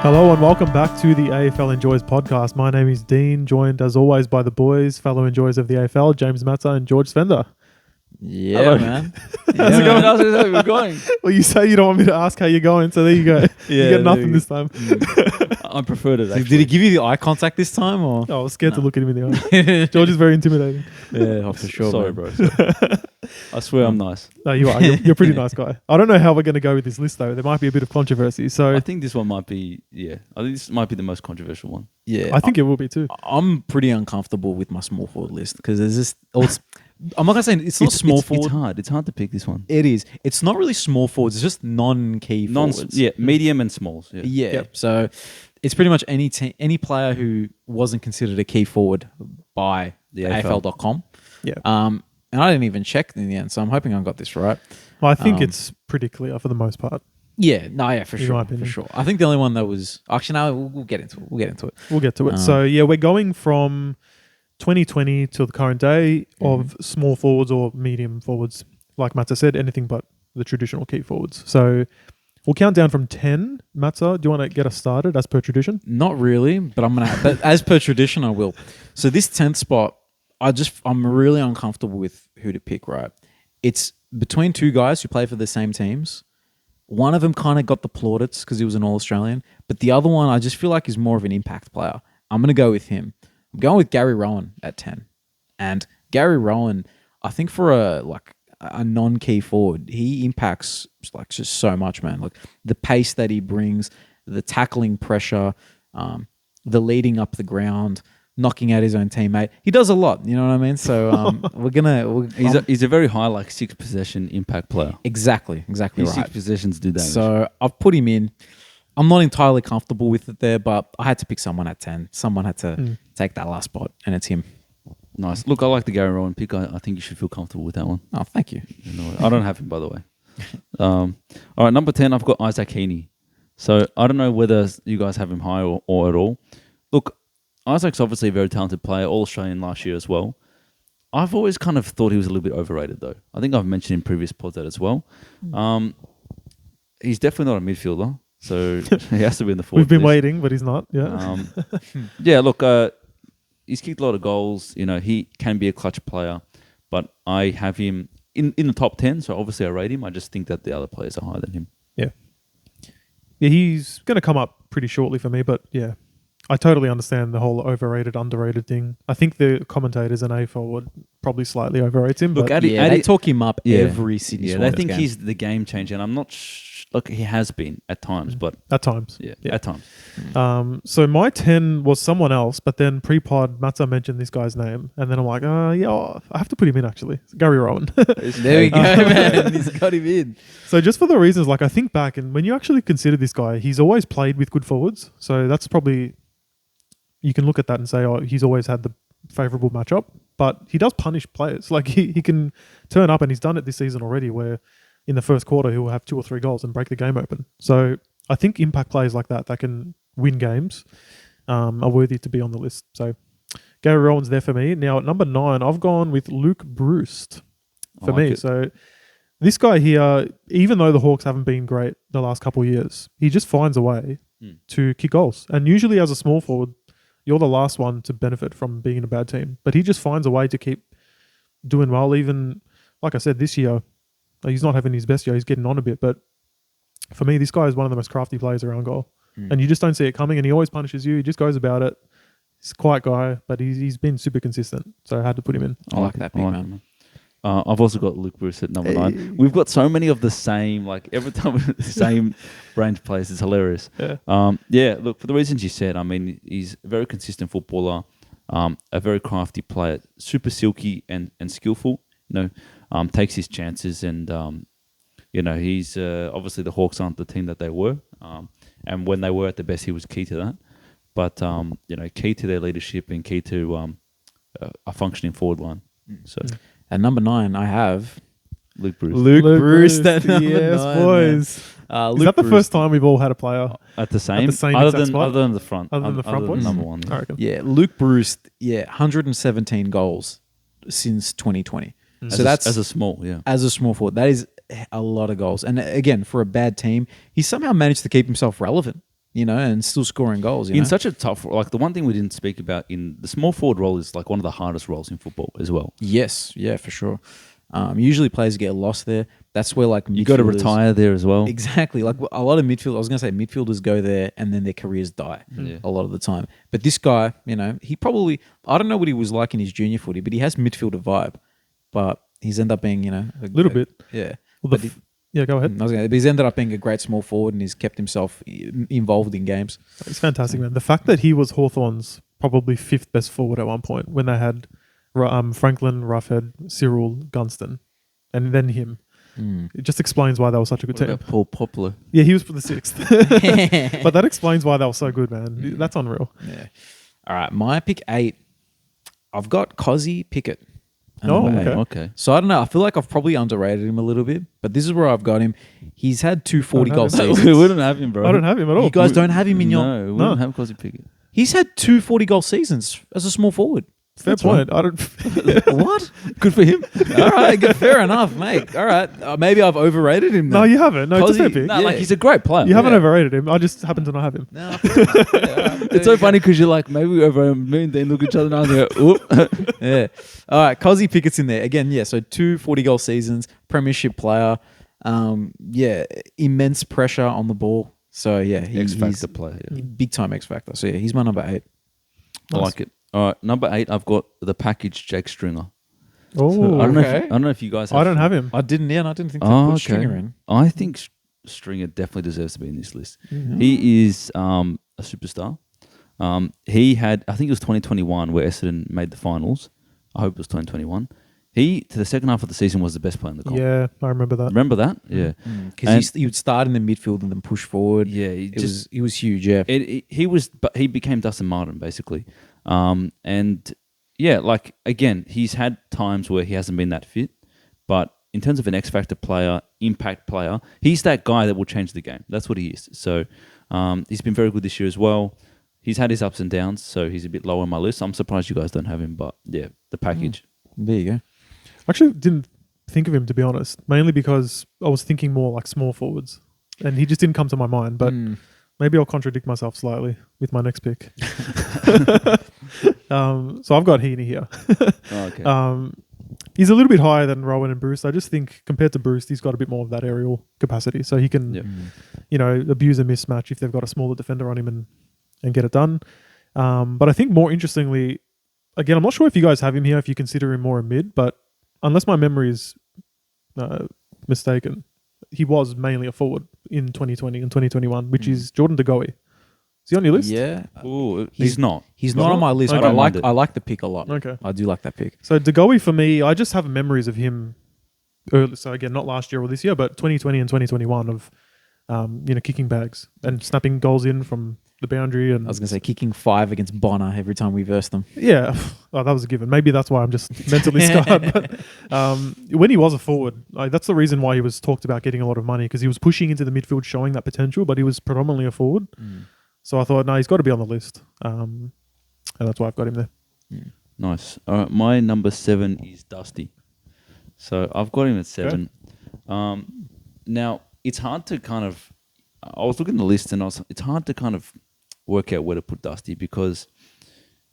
Hello and welcome back to the AFL Enjoys podcast. My name is Dean, joined as always by the boys, fellow enjoyers of the AFL, James Matsa and George Sfenda. Yeah, Hello. man. How's it going? How's it going? Well, you say you don't want me to ask how you're going, so there you go. You get nothing this time. I preferred it. Actually. Did he give you the eye contact this time, or? I was scared to look at him in the eye. George is very intimidating. Yeah, for sure. Sorry, man. bro. Sorry. I swear I'm nice. No, you are. You're a pretty nice guy. I don't know how we're going to go with this list, though. There might be a bit of controversy. So I think this one might be. Yeah, I think this might be the most controversial one. Yeah, I think it will be too. I'm pretty uncomfortable with my small forward list because there's this. I'm not gonna say it's not small forward. It's hard. It's hard to pick this one. It is. It's not really small forwards. It's just non-key forwards. Yeah, medium and smalls. Yeah. Yeah. Yep. So it's pretty much any player who wasn't considered a key forward by The AFL.com. Yeah. And I didn't even check in the end, so I'm hoping I got this right. Well, I think it's pretty clear for the most part. Yeah, no, yeah, for In sure, my for opinion. sure. I think the only one that was actually no, we'll get into it. We'll get into it. We'll get to it. So, yeah, we're going from 2020 till the current day of small forwards or medium forwards. Like Matsa said, anything but the traditional key forwards. So we'll count down from 10. Matsa, do you want to get us started as per tradition? Not really, but I'm gonna. But as per tradition, I will. So this 10th spot, I'm really uncomfortable with who to pick. Right, it's between two guys who play for the same teams. One of them kind of got the plaudits because he was an All-Australian, but the other one I just feel like is more of an impact player. I'm gonna go with him. I'm going with Gary Rowan at 10, and Gary Rowan, I think for a non-key forward, he impacts like just so much, man. Like the pace that he brings, the tackling pressure, the leading up the ground, knocking out his own teammate. He does a lot, you know what I mean? So He's a very high, like 6 possession impact player. exactly His right. 6 possessions do damage. So I've put him in. I'm not entirely comfortable with it there, but I had to pick someone at 10. Someone had to take that last spot, and it's him. Nice. Look, I like the Gary Rowan pick. I think you should feel comfortable with that one. Oh, thank you. I don't have him, by the way. All right, number 10, I've got Isaac Heaney. So I don't know whether you guys have him high or at all. Look, Isaac's obviously a very talented player, All-Australian last year as well. I've always kind of thought he was a little bit overrated, though. I think I've mentioned in previous pods that as well. He's definitely not a midfielder, so he has to be in the forward. We've been position. waiting, but he's not. Yeah. Yeah, look, he's kicked a lot of goals. You know, he can be a clutch player, but I have him in the top 10, so obviously I rate him. I just think that the other players are higher than him. Yeah. Yeah, he's going to come up pretty shortly for me, but yeah, I totally understand the whole overrated, underrated thing. I think the commentators and AFL would probably slightly overrate him. Look, but They talk him up Yeah. every Sydney Yeah, they Swans think game. he's the game changer, and I'm not. Look, he has been at times, but at times. yeah, Yeah. at times. So my 10 was someone else, but then pre-pod, Matsa mentioned this guy's name, and then I'm like, I have to put him in actually. It's Gary Rowan. There we go, man. He's got him in. So just for the reasons, like I think back, and when you actually consider this guy, he's always played with good forwards. So that's probably, you can look at that and say, he's always had the favourable matchup, but he does punish players. Like he can turn up, and he's done it this season already, where in the first quarter he'll have 2 or 3 goals and break the game open. So I think impact players like that can win games are worthy to be on the list. So Gary Rowan's there for me. Now at number 9, I've gone with Luke Bruce for I like me. it. So this guy here, even though the Hawks haven't been great the last couple of years, he just finds a way to kick goals. And usually as a small forward, you're the last one to benefit from being in a bad team. But he just finds a way to keep doing well. Even, like I said, this year, he's not having his best year. He's getting on a bit. But for me, this guy is one of the most crafty players around goal. And you just don't see it coming, and he always punishes you. He just goes about it. He's a quiet guy, but he's been super consistent. So I had to put him in. I like that pick, man. I've also got Luke Bruce at number 9. We've got so many of the same, like every time the same range plays. It's hilarious. Yeah. Look, for the reasons you said, I mean, he's a very consistent footballer, a very crafty player, super silky and skillful. You know, takes his chances, and you know, he's obviously the Hawks aren't the team that they were, and when they were at the best, he was key to that. But you know, key to their leadership and key to a functioning forward line. So. At number 9, I have Luke Bruce. Luke Bruce. That number yes, 9, boys. man. Is that the first time we've all had a player At the same other than the front. other than the front boys? Number 1. I reckon. Yeah, Luke Bruce, 117 goals since 2020. So that's as a small, yeah. as a small forward. That is a lot of goals. And again, for a bad team, he somehow managed to keep himself relevant. and still scoring goals. You In know? such a tough, like the one thing we didn't speak about in the small forward role is like one of the hardest roles in football as well. Yes, yeah, for sure. Usually players get lost there. That's where like You got to midfielders- retire there as well. Exactly. Like a lot of midfield, I was going to say midfielders go there and then their careers die Yeah. a lot of the time. But this guy, he probably, I don't know what he was like in his junior footy, but he has midfielder vibe. But he's ended up being, a Little bit. Yeah. Well, But yeah, go ahead. but he's ended up being a great small forward and he's kept himself involved in games. It's fantastic, man. The fact that he was Hawthorn's probably 5th best forward at one point when they had Franklin, Roughhead, Cyril, Gunston, and then him. It just explains why they were such a good What team. about Paul Poplar? Yeah, he was for the 6th. But that explains why they were so good, man. That's unreal. Yeah. All right. My pick 8, I've got Cozzy Pickett. at Oh, number 8. okay. Okay. So I don't know. I feel like I've probably underrated him a little bit, but this is where I've got him. He's had 2 40-goal seasons. we wouldn't have him, bro. I don't have him at all. You guys don't have him in your... No, we No. wouldn't have Cosy Pickett. He's had 2 40-goal seasons as a small forward. Fair point. I don't. What? Good for him. All right, good, fair enough, mate. All right, maybe I've overrated him. Then. No, you haven't. No, it's a fair Cozzy- pick. No, like Yeah. he's a great player. You haven't Yeah. overrated him. I just happen to not have him. No, It's so funny because you're like, maybe we over me and then look at each other now and go, oop. yeah. All right, Cozzy Pickett's in there again. Yeah, so 2 40-goal seasons, premiership player. Yeah, immense pressure on the ball. So yeah, X he's Factor player. Yeah. big time X Factor. So yeah, he's my number 8. I like it. All right, number 8, I've got the package Jake Stringer. Oh, I don't know. okay. I don't know if you guys. Have I don't have him. I didn't think to Oh, put okay. Stringer in. I think Stringer definitely deserves to be in this list. Mm-hmm. He is a superstar. He had, I think it was 2021 where Essendon made the finals. I hope it was 2021. He, to the second half of the season, was the best player in the comp. Yeah, I remember that. Remember that? Yeah. Because he would start in the midfield and then push forward. Yeah, He was huge. Yeah. But he became Dustin Martin basically, and yeah, like again, he's had times where he hasn't been that fit, but in terms of an X Factor player, impact player, he's that guy that will change the game. That's what he is. So he's been very good this year as well. He's had his ups and downs, so he's a bit lower on my list. I'm surprised you guys don't have him, but yeah, the package. There you go. I actually didn't think of him, to be honest, mainly because I was thinking more like small forwards, and he just didn't come to my mind. But maybe I'll contradict myself slightly with my next pick. So I've got Heaney here. Oh, okay. He's a little bit higher than Rowan and Bruce. I just think compared to Bruce, he's got a bit more of that aerial capacity, so he can, Yep. abuse a mismatch if they've got a smaller defender on him and get it done. But I think more interestingly, again, I'm not sure if you guys have him here, if you consider him more a mid, but unless my memory is mistaken, he was mainly a forward in 2020 and 2021, which is Jordan De Goey. Is he on your list? Yeah. Ooh, he's not. He's not on my list, Okay. but I don't mind it. I like the pick a lot. Okay. I do like that pick. So De Goey for me, I just have memories of him early. So again, not last year or this year, but 2020 and 2021 of kicking bags and snapping goals in from the boundary. And I was going to say kicking 5 against Bonner every time we versed them. yeah, that was a given. Maybe that's why I'm just mentally scarred. But when he was a forward, that's the reason why he was talked about getting a lot of money, because he was pushing into the midfield, showing that potential, but he was predominantly a forward. So I thought, no, he's got to be on the list. And that's why I've got him there. Nice. All right, my number 7 is Dusty. So I've got him at 7. Now, it's hard to kind of... I was looking at the list and it's hard to kind of work out where to put Dusty, because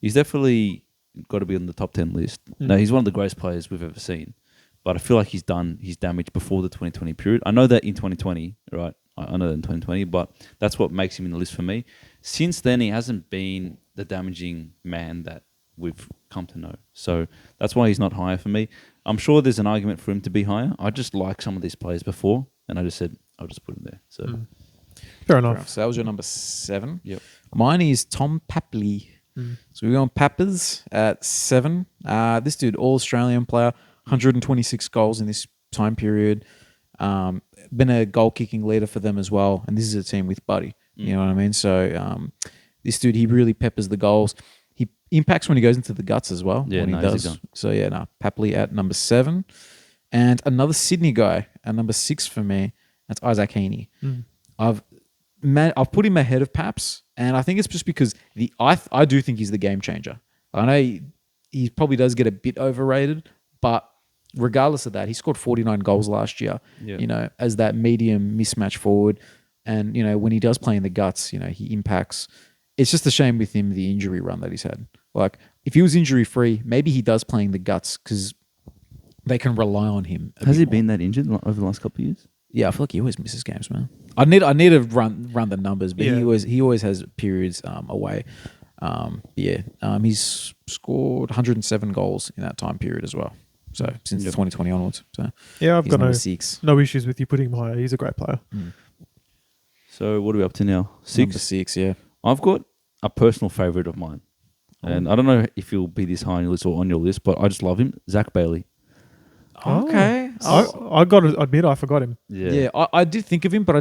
he's definitely got to be on the top 10 list. Now, he's one of the greatest players we've ever seen, but I feel like he's done his damage before the 2020 period. I know that in 2020, right? I know that in 2020, but that's what makes him in the list for me. Since then, he hasn't been the damaging man that we've come to know. So that's why he's not higher for me. I'm sure there's an argument for him to be higher. I just like some of these players before, and I just said I'll just put him there. So Fair enough. So that was your number 7. Yep. Mine is Tom Papley. So we're going Pappers at 7. This dude, all-Australian player, 126 goals in this time period. Been a goal-kicking leader for them as well. And this is a team with Buddy. You know what I mean? So this dude, he really peppers the goals. He impacts when he goes into the guts as well. Yeah, when he no, he's a does. gun. So yeah, Papley at number 7. And another Sydney guy at number 6 for me. That's Isaac Heaney. I've put him ahead of Paps, and I think it's just because I do think he's the game changer. I know he probably does get a bit overrated, but regardless of that, he scored 49 goals last year. Yeah. You know, as that medium mismatch forward. And, when he does play in the guts, he impacts. It's just a shame with him, the injury run that he's had. Like, if he was injury-free, maybe he does play in the guts because they can rely on him. Has he been that injured over the last couple of years? Yeah, I feel like he always misses games, man. I need to run the numbers, but he always has periods away. He's scored 107 goals in that time period as well. So since 2020 onwards. So yeah, I've got no issues with you putting him higher. He's a great player. So what are we up to now? 6? Number 6, yeah. I've got a personal favourite of mine. And I don't know if he'll be this high on your list or on your list, but I just love him. Zach Bailey. Okay. I got to admit, I forgot him. Yeah, I did think of him, but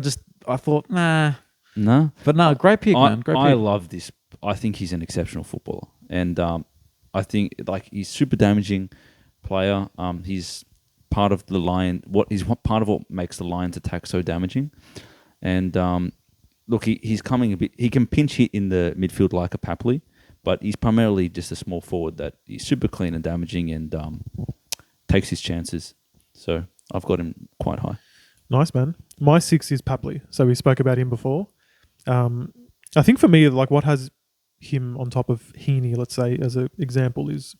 I thought, nah. No? But no, great pick, man. Great pick. I love this. I think he's an exceptional footballer. And I think he's super damaging player. He's part of the Lion. He's part of what makes the Lions attack so damaging. And look, he's coming a bit. He can pinch hit in the midfield like a Papley, but he's primarily just a small forward that he's super clean and damaging and takes his chances. So I've got him quite high. Nice, man. My 6 is Papley. So we spoke about him before. I think for me, like what has him on top of Heaney, let's say, as an example, is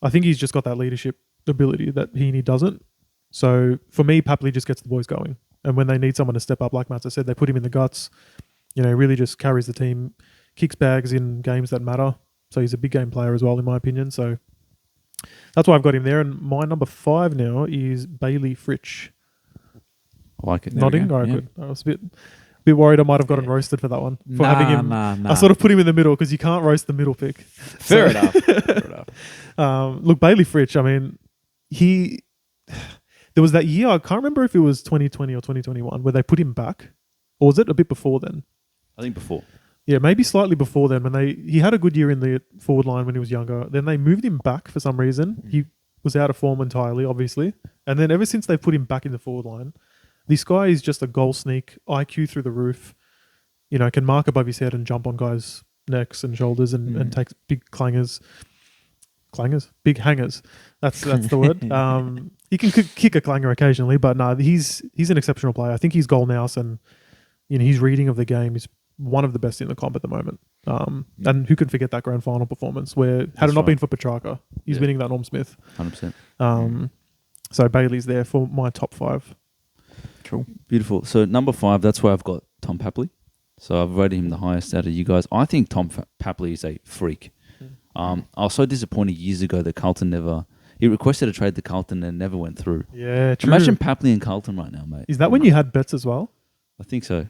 I think he's just got that leadership ability that Heaney doesn't. So for me, Papley just gets the boys going. And when they need someone to step up, like Matsa said, they put him in the guts, really just carries the team, kicks bags in games that matter. So he's a big game player as well, in my opinion. So that's why I've got him there. And my number 5 now is Bailey Fritsch. I like it. Nodding? All right, good. I was a bit worried I might have gotten roasted for that one. For having him. Nah. I sort of put him in the middle because you can't roast the middle pick. Fair enough. Look, Bailey Fritsch, I mean, there was that year, I can't remember if it was 2020 or 2021, where they put him back. Or was it a bit before then? I think before. Yeah, maybe slightly before then. He had a good year in the forward line when he was younger. Then they moved him back for some reason. He was out of form entirely, obviously. And then ever since they put him back in the forward line, this guy is just a goal sneak, IQ through the roof. Can mark above his head and jump on guys' necks and shoulders and takes big big hangers. That's the word. He can kick a clanger occasionally, but no, he's an exceptional player. I think his goal nous and his reading of the game is one of the best in the comp at the moment. And who could forget that grand final performance where had it not been for Petrarca, he's winning that Norm Smith. 100%. So Bailey's there for my top 5. Cool. Beautiful. So number 5, that's where I've got Tom Papley. So I've rated him the highest out of you guys. I think Tom Papley is a freak. I was so disappointed years ago that Carlton he requested a trade to Carlton and never went through. Yeah, true. Imagine Papley and Carlton right now, mate. Is that when you had bets as well? I think so.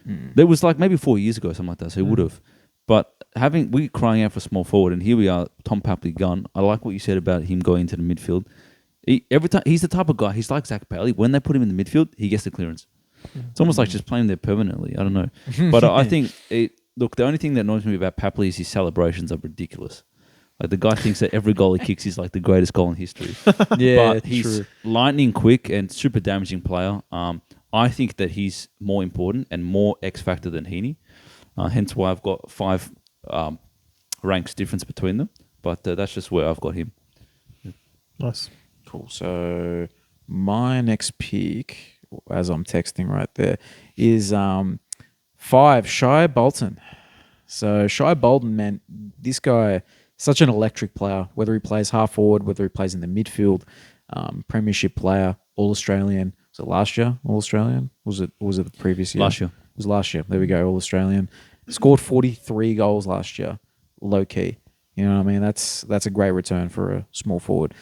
There was like maybe 4 years ago, something like that, so he would have. But we crying out for small forward, and here we are, Tom Papley gone. I like what you said about him going into the midfield. Every time he's the type of guy, he's like Zach Bailey. When they put him in the midfield, he gets the clearance. It's almost like just playing there permanently. I don't know. But I think, look, the only thing that annoys me about Papley is his celebrations are ridiculous. Like the guy thinks that every goal he kicks is like the greatest goal in history. Yeah, but he's true. lightning quick and super damaging player. I think that he's more important and more X factor than Heaney. Hence why I've got 5 ranks difference between them. But that's just where I've got him. Nice. Cool. So my next pick, as I'm texting right there, is 5, Shai Bolton. So Shai Bolton, man, this guy, such an electric player, whether he plays half forward, whether he plays in the midfield, premiership player, All-Australian. Was it last year, All-Australian? Was it the previous year? Last year. It was last year. There we go, All-Australian. Scored 43 goals last year, low-key. You know what I mean? That's a great return for a small forward.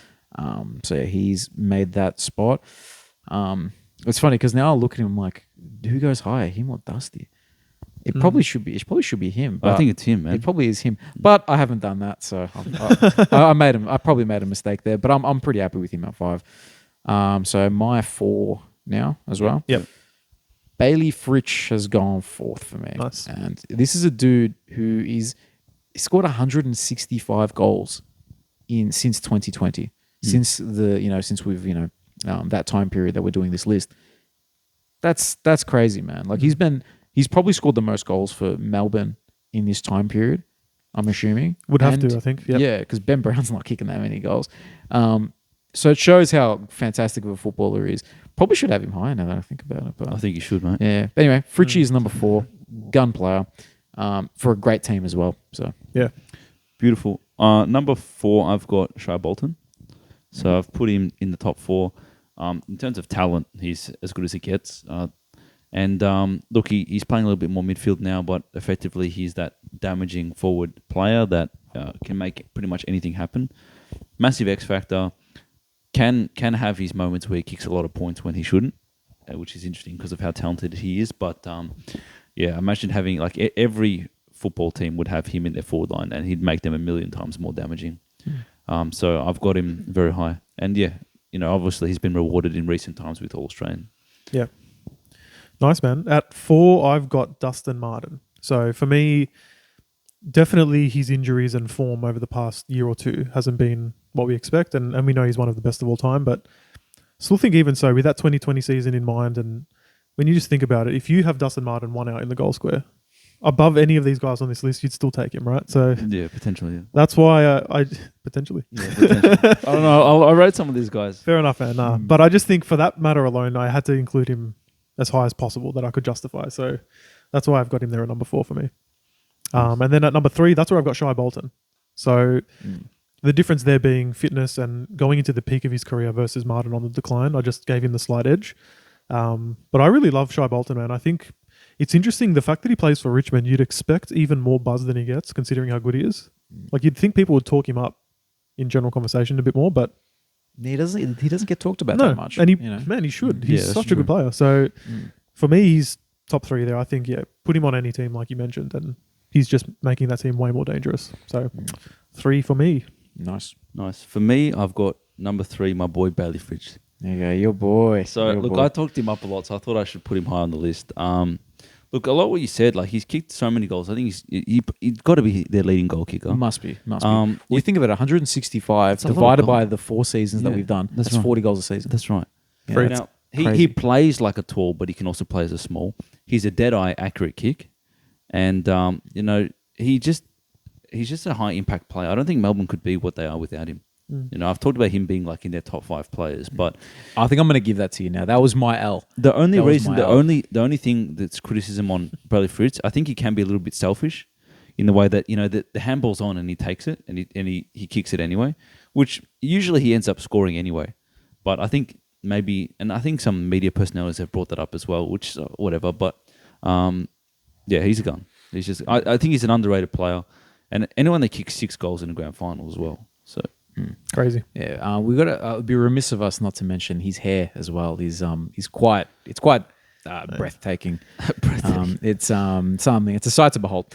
So yeah, he's made that spot. It's funny because now I look at him like, who goes higher, him or Dusty? It probably should be him. But I think it's him, man. It probably is him, but I haven't done that, so I probably made a mistake there. But I'm pretty happy with him at 5. So my 4 now as well. Yep. Bailey Fritsch has gone 4th for me. Nice. And this is a dude who he scored 165 goals since 2020. Since since we've that time period that we're doing this list. That's crazy, man. Like he's probably scored the most goals for Melbourne in this time period, I'm assuming. Would have to, I think. Yep. Yeah, because Ben Brown's not kicking that many goals. So it shows how fantastic of a footballer he is. Probably should have him higher now that I think about it. But I think you should, mate. yeah. But anyway, Fritchie is number 4, gun player, for a great team as well. So Yeah. Beautiful. Number 4, I've got Shai Bolton. So I've put him in the top 4. In terms of talent, he's as good as it gets. Look, he's playing a little bit more midfield now, but effectively he's that damaging forward player that can make pretty much anything happen. Massive X factor. Can have his moments where he kicks a lot of points when he shouldn't, which is interesting because of how talented he is. But yeah, imagine having like every football team would have him in their forward line, and he'd make them 1,000,000 times more damaging. So I've got him very high, and yeah, obviously he's been rewarded in recent times with All Australian. Yeah. Nice, man. At 4, I've got Dustin Martin. So for me, definitely his injuries and form over the past year or two hasn't been what we expect, and we know he's one of the best of all time, but still think even so, with that 2020 season in mind, and when you just think about it, if you have Dustin Martin 1 out in the goal square, above any of these guys on this list, you'd still take him, right? So Yeah, potentially. Yeah. that's why I potentially. Yeah, potentially. I don't know. I rate some of these guys. Fair enough, man. But I just think for that matter alone, I had to include him as high as possible that I could justify. So that's why I've got him there at number 4 for me. And then at number 3, that's where I've got Shai Bolton. So the difference there being fitness and going into the peak of his career versus Martin on the decline. I just gave him the slight edge. But I really love Shai Bolton, man. I think it's interesting. The fact that he plays for Richmond, you'd expect even more buzz than he gets, considering how good he is. Like, you'd think people would talk him up in general conversation a bit more, but he doesn't get talked about that much. And he should. He's that's such true. a good player. So for me, he's top 3 there. I think, yeah, put him on any team like you mentioned, and he's just making that team way more dangerous. So 3 for me. Nice. For me, I've got number 3, my boy Bailey Fritch. There you go, your boy. So Your look, boy. I talked him up a lot, so I thought I should put him high on the list. Look, a lot of what you said, like he's kicked so many goals. I think he's got to be their leading goal kicker. Must be. You think of it, 165 It's a lot of divided goals. by the 4 seasons that Yeah, we've done. that's That's right. 40 goals a season. That's right. Yeah, Now, crazy. he plays like a tall, but he can also play as a small. He's a dead-eye accurate kick, and he's just a high impact player. I don't think Melbourne could be what they are without him. I've talked about him being like in their top 5 players, but I think I'm going to give that to you now. That was my L. the only That was reason, my the L. only thing that's criticism on Bailey Fritz, I think he can be a little bit selfish in the way that the handball's on and he takes it and he kicks it anyway, which usually he ends up scoring anyway. But I think maybe, and I think some media personalities have brought that up as well, which whatever. But yeah, he's a gun. He's just I think he's an underrated player, and anyone that kicks 6 goals in a grand final as well. So. Crazy. Yeah, we got to it'd be remiss of us not to mention his hair as well. He's quite breathtaking. It's something. It's a sight to behold.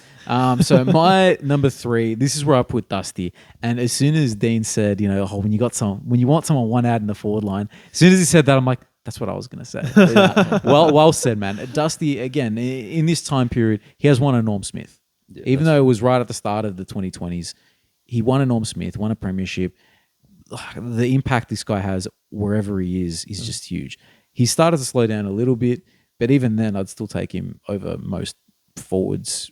So my number 3, this is where I put Dusty. And as soon as Dean said, when you want someone 1 out in the forward line, as soon as he said that, I'm like, that's what I was going to say. Well said, man. Dusty, again, in this time period, he has won a Norm Smith. Yeah, Even though it was right at the start of the 2020s, he won a Norm Smith, won a premiership. The impact this guy has wherever he is just huge. He started to slow down a little bit, but even then, I'd still take him over most forwards,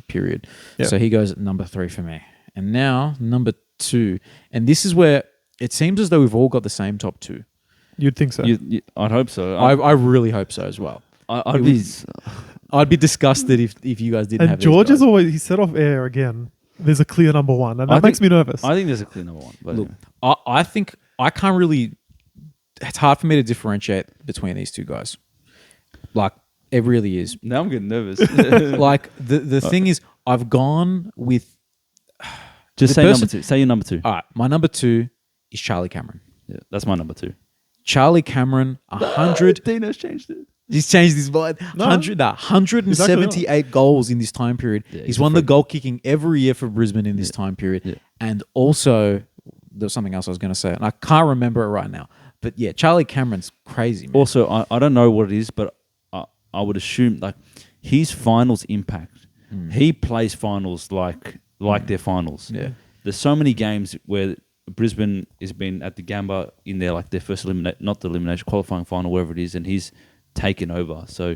period. Yeah. So he goes at number 3 for me. And now, number 2. And this is where it seems as though we've all got the same top 2. You'd think so. I'd hope so. I really hope so as well. I'd be disgusted if you guys didn't And have George these is guys. always, he set off air again. There's a clear number 1, and I that makes me nervous. I think there's a clear number 1. But Look, I think I can't really. It's hard for me to differentiate between these two guys. Like, it really is. now I'm getting nervous. Like, the thing is, I've gone with. Just the say person- number 2. Say your number 2. All right, my number 2 is Charlie Cameron. Yeah, that's my number 2. Charlie Cameron, 100. Dino's changed it. He's changed his mind. No. 178 goals in this time period. Yeah, he's he's a won the freak. goal kicking every year for Brisbane in this time period. Yeah. And also, there was something else I was going to say, and I can't remember it right now. But yeah, Charlie Cameron's crazy, man. Also, I don't know what it is, but I would assume like his finals impact. He plays finals like their finals. Yeah. There's so many games where Brisbane has been at the Gamba in their first elimination qualifying final, wherever it is, and he's taken over. So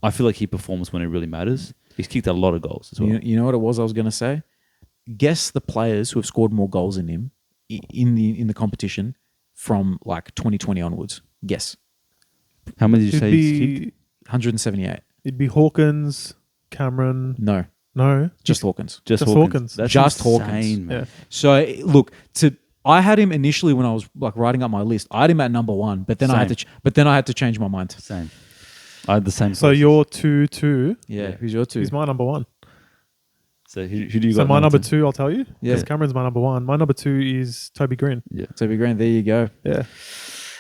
I feel like he performs when it really matters. He's kicked a lot of goals as well. You know what it was I was going to say? Guess the players who have scored more goals than him in the competition from like 2020 onwards. Guess. How many did you It'd say he's kicked? be 178. it'd be Hawkins, Cameron. No, No, just Hawkins. Just Hawkins. That's Just insane, Hawkins. man. yeah. So look, I had him initially when I was like writing up my list. I had him at number 1, but then I had Same. to. But then I had to change my mind. Same. I had the same. So process. you're 2-2. Yeah, Yeah. who's your 2? He's my number 1. So who do you So got? my number 2, I'll tell you. Yeah. Because Cameron's my number 1. My number 2 is Toby Green. Yeah. Toby Green. There you go. Yeah.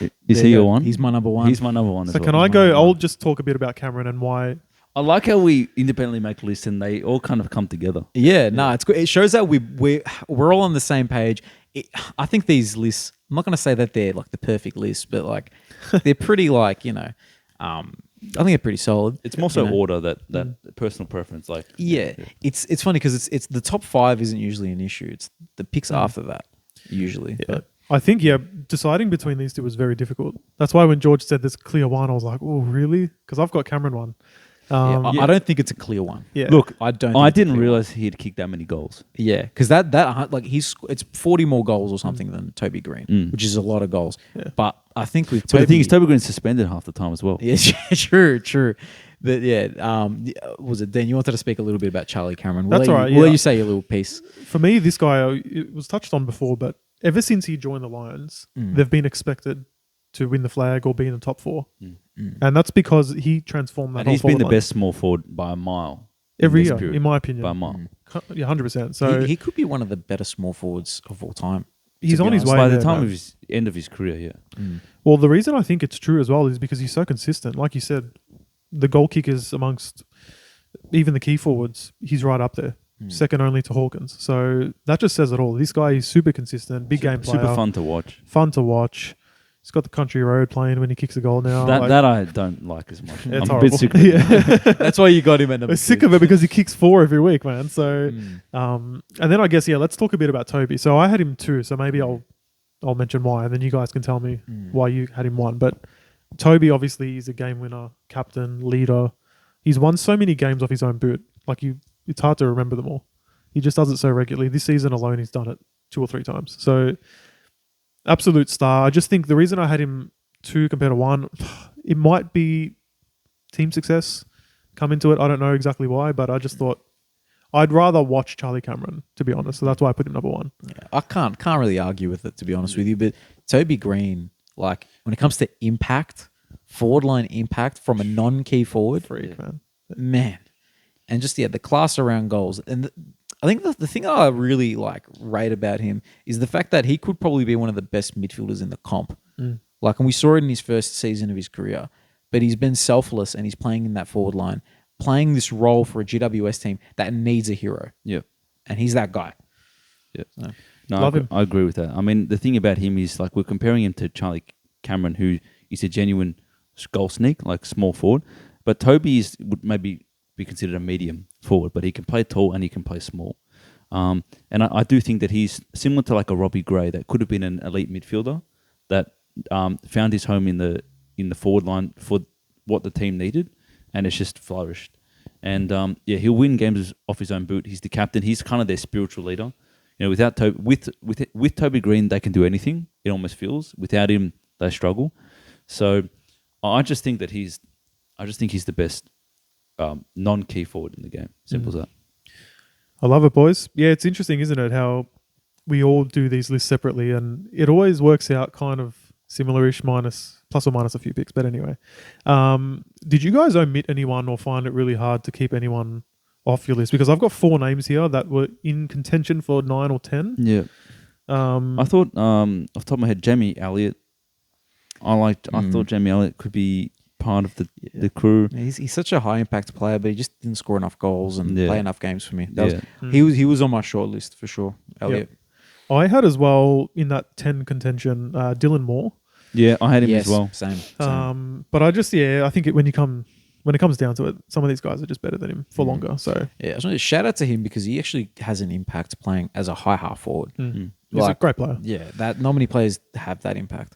Is There he you your go. one? He's my number 1. He's my number 1 as So well. can I go? I'll just talk a bit about Cameron and why. I like how we independently make lists and they all kind of come together. Yeah, no, it's good. It shows that we're all on the same page. I think these lists. I'm not going to say that they're like the perfect list, but like they're pretty like I think they're pretty solid. It's more so You know? order that personal preference. Like Yeah, it's funny because it's the top 5 isn't usually an issue. It's the picks after that usually. Yeah. But I think, deciding between these two was very difficult. That's why when George said there's clear one, I was like, oh, really? Because I've got Cameron one. I don't think it's a clear one. Yeah. Look, I don't. I think it's a didn't clear realize he'd kicked that many goals. one. Yeah, because that like it's 40 more goals or something than Toby Green, which is a lot of goals. Yeah. But I think with But Toby, the thing is, Toby Green's suspended half the time as well. yeah, true. But yeah, was it Dan? You wanted to speak a little bit about Charlie Cameron. That's all right, We'll let yeah. you say your little piece. For me, this guy, it was touched on before, but ever since he joined the Lions, they've been expected to win the flag or be in the top 4. And that's because he transformed that And whole he's been the forward line. best small forward by a mile. in every this year, period. in my opinion. By a mile. Yeah, 100%. So He could be one of the better small forwards of all time. he's to be on his honest. way By the there, time man. of his end of his career, yeah. Well, the reason I think it's true as well is because he's so consistent. Like you said, the goal kickers amongst even the key forwards, he's right up there, second only to Hawkins. So that just says it all. This guy is super consistent, big game player, Super fun to watch. fun to watch. He's got the country road playing when he kicks a goal now. That I don't like as much. it's I'm a horrible. bit sick of it. Yeah. That's why you got him at number We're 2. sick of it because he kicks 4 every week, man. So, and then I guess let's talk a bit about Toby. So I had him 2, so maybe I'll mention why, and then you guys can tell me why you had him 1. But Toby obviously is a game winner, captain, leader. He's won so many games off his own boot. Like it's hard to remember them all. He just does it so regularly. This season alone, he's done it 2 or 3 times. So absolute star. I just think the reason I had him 2 compared to 1, it might be team success come into it. I don't know exactly why, but I just thought I'd rather watch Charlie Cameron, to be honest. So that's why I put him number 1. Yeah, I can't really argue with it, to be honest with you. But Toby Green, like when it comes to impact, forward line impact from a non-key forward, Freak, man, and just the class around goals. And I think the thing that I really like rate about him is the fact that he could probably be one of the best midfielders in the comp. Like, and we saw it in his first season of his career, but he's been selfless and he's playing in that forward line, playing this role for a GWS team that needs a hero. Yeah. And he's that guy. Yeah. So, No, Love him. I agree with that. I mean, the thing about him is like we're comparing him to Charlie Cameron, who is a genuine goal sneak, like small forward. But Toby would maybe be considered a medium forward, but he can play tall and he can play small. And I do think that he's similar to like a Robbie Gray that could have been an elite midfielder that found his home in the forward line for what the team needed, and it's just flourished. And he'll win games off his own boot. He's the captain. He's kind of their spiritual leader. You know, without Toby, with Toby Green, they can do anything. It almost feels. Without him, they struggle. So I just think that he's the best non-key forward in the game. Simple as that. I love it, boys. Yeah, it's interesting, isn't it, how we all do these lists separately, and it always works out kind of similar-ish, plus or minus a few picks. But anyway, did you guys omit anyone or find it really hard to keep anyone off your list? Because I've got 4 names here that were in contention for 9 or 10. Yeah. I thought off the top of my head, Jamie Elliott. I thought Jamie Elliott could be part of the crew. yeah, he's such a high impact player, but he just didn't score enough goals and Yeah. play enough games for me. Yeah. He was on my short list for sure. Elliot. I had as well in that 10 contention Dylan Moore. Yeah, I had him Yes, as well. Same. But I just, I think when it comes down to it, some of these guys are just better than him for longer. So Yeah, I just want to shout out to him because he actually has an impact playing as a high half forward. he's a Like- great player. Yeah, that not many players have that impact.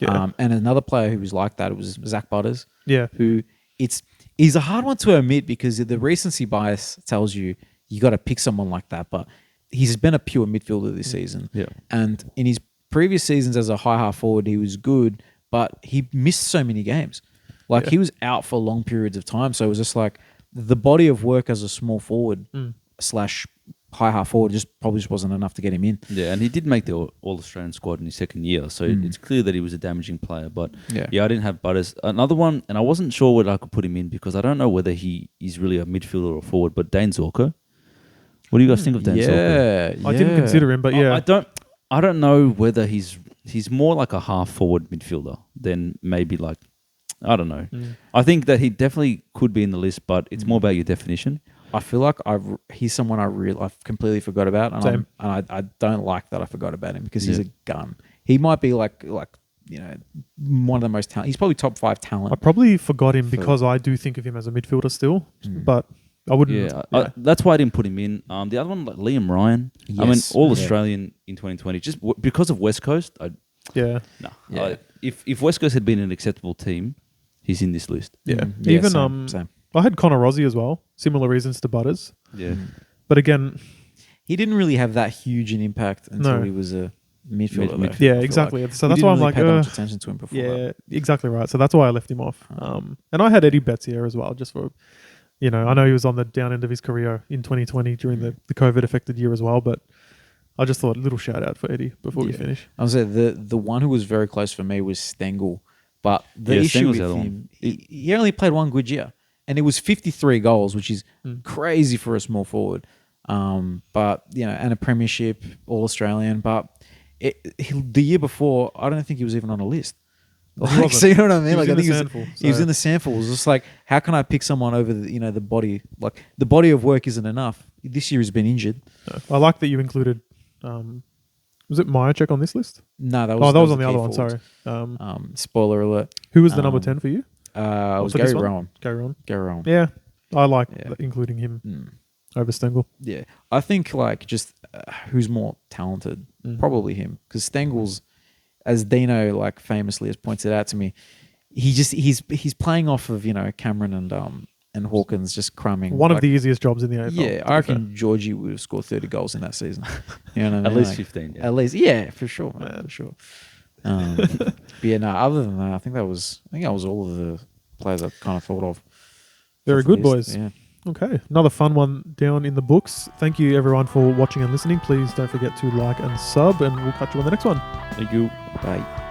Yeah. And another player who was like that was Zach Butters, Yeah. who he's a hard one to omit because the recency bias tells you got to pick someone like that. But he's been a pure midfielder this season. Yeah. And in his previous seasons as a high half forward, he was good, but he missed so many games. Like Yeah. he was out for long periods of time. So it was just like the body of work as a small forward slash high half forward probably just wasn't enough to get him in. Yeah, and he did make the All-Australian squad in his second year, so it's clear that he was a damaging player. But Yeah. I didn't have Butters. Another one, and I wasn't sure whether I could put him in because I don't know whether he is really a midfielder or forward, but Dane Zorko. What do you guys think of Dane Zorko? Yeah, I didn't consider him, but yeah. I don't know whether he's more like a half forward midfielder than maybe like, I don't know. I think that he definitely could be in the list, but it's more about your definition. I feel like he's someone I've completely forgot about, and Same. I don't like that I forgot about him because he's a gun. He might be like one of the most talented. He's probably top 5 talent. I probably forgot him because I do think of him as a midfielder still, but I wouldn't. Yeah, that's why I didn't put him in. The other one, like Liam Ryan. I mean, Yes. all Australian in 2020, just because of West Coast. Yeah. If West Coast had been an acceptable team, he's in this list. Yeah. Yeah, Even same. I had Connor Rossi as well. Similar reasons to Butters. Yeah, But again, He didn't really have that huge an impact until No. he was a midfielder. though, I yeah, feel exactly. like. So We that's didn't why I'm really like, pay that much attention to him before. yeah, exactly right. So that's why I left him off. And I had Eddie Betts here as well, just for, I know he was on the down end of his career in 2020 during the COVID affected year as well, but I just thought a little shout out for Eddie before we finish. I was the one who was very close for me was Stengel, but the Yeah, issue Stengel's with the other one. him, he only played one good year, and it was 53 goals, which is crazy for a small forward. But and a premiership, All Australian. But the year before, I don't think he was even on a list. Like, so you know what I mean? He was Like, in I think the sample, he was so- in the sample. It was just like, how can I pick someone over the body? Like, the body of work isn't enough. This year he's been injured. I like that you included, was it Myercheck on this list? No, that was That was on a the key other one, forward. sorry. Spoiler alert. Who was the number 10 for you? It was For this Gary one? Rowan. Gary Rowan. Gary Rowan. Yeah, I like Yeah. including him over Stengel. Yeah, I think like just who's more talented, probably him, because Stengel's, as Dino like famously has pointed out to me, he's playing off of Cameron and Hawkins just crumbing. One like, of the easiest jobs in the AFL. Yeah, to I be fair. reckon Georgie would have scored 30 goals in that season. You know what I mean? at least Like, 15. Yeah. At least, yeah, for sure, man, for sure. But yeah, no. Other than that, I think that was all of the players I kind of thought of. Very for the good, list. boys. Yeah. Okay, another fun one down in the books. Thank you everyone for watching and listening. Please don't forget to like and sub, and we'll catch you on the next one. Thank you. Bye.